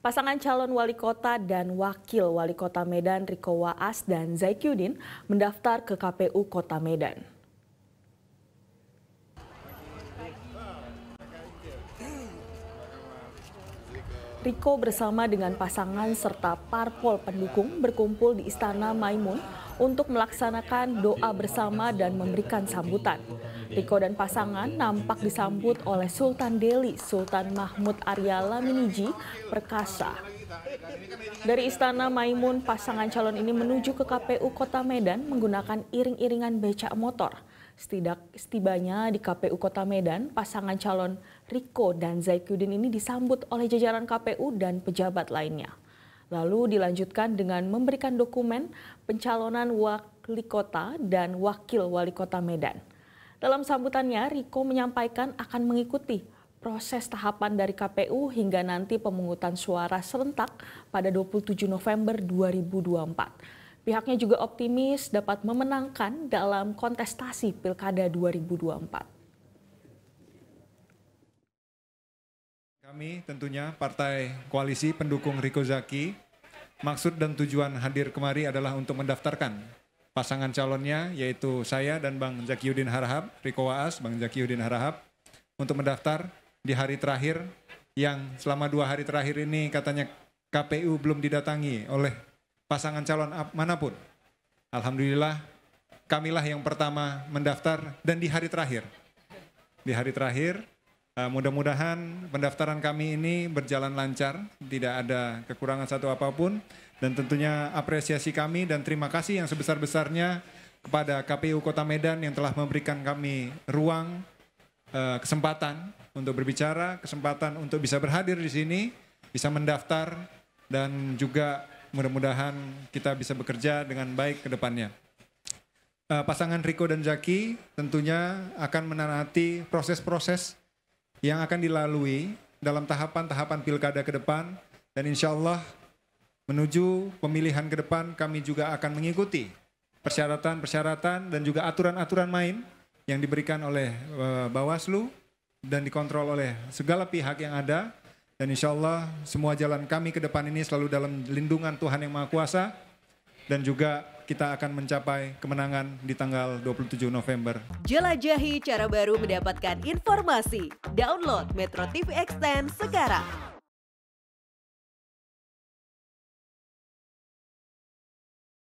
Pasangan calon wali kota dan wakil wali kota Medan Riko Waas dan Zaikyudin mendaftar ke KPU Kota Medan. Riko bersama dengan pasangan serta parpol pendukung berkumpul di Istana Maimun untuk melaksanakan doa bersama dan memberikan sambutan. Riko dan pasangan nampak disambut oleh Sultan Delhi, Sultan Mahmud Arya Laminiji Perkasa. Dari Istana Maimun, pasangan calon ini menuju ke KPU Kota Medan menggunakan iring-iringan becak motor. Setibanya di KPU Kota Medan, pasangan calon Riko dan Zaikyudin ini disambut oleh jajaran KPU dan pejabat lainnya. Lalu dilanjutkan dengan memberikan dokumen pencalonan wali kota dan wakil wali kota Medan. Dalam sambutannya, Riko menyampaikan akan mengikuti proses tahapan dari KPU hingga nanti pemungutan suara serentak pada 27 November 2024. Pihaknya juga optimis dapat memenangkan dalam kontestasi Pilkada 2024. Kami tentunya Partai Koalisi Pendukung Riko Zaki, maksud dan tujuan hadir kemari adalah untuk mendaftarkan pasangan calonnya, yaitu saya dan Bang Zaikyudin Harahap, Riko Waas, Bang Zaikyudin Harahap, untuk mendaftar di hari terakhir yang selama 2 hari terakhir ini katanya KPU belum didatangi oleh pasangan calon manapun. Alhamdulillah, kamilah yang pertama mendaftar dan di hari terakhir. Di hari terakhir, mudah-mudahan pendaftaran kami ini berjalan lancar, tidak ada kekurangan satu apapun, dan tentunya apresiasi kami dan terima kasih yang sebesar-besarnya kepada KPU Kota Medan yang telah memberikan kami ruang, kesempatan untuk berbicara, kesempatan untuk bisa berhadir di sini, bisa mendaftar, dan juga mudah-mudahan kita bisa bekerja dengan baik ke depannya. Pasangan Riko dan Zaki tentunya akan menanti proses-proses yang akan dilalui dalam tahapan-tahapan pilkada ke depan, dan insya Allah menuju pemilihan ke depan kami juga akan mengikuti persyaratan-persyaratan dan juga aturan-aturan main yang diberikan oleh Bawaslu dan dikontrol oleh segala pihak yang ada. Dan insya Allah semua jalan kami ke depan ini selalu dalam lindungan Tuhan Yang Maha Kuasa. Dan juga kita akan mencapai kemenangan di tanggal 27 November. Jelajahi cara baru mendapatkan informasi. Download Metro TV Extend sekarang.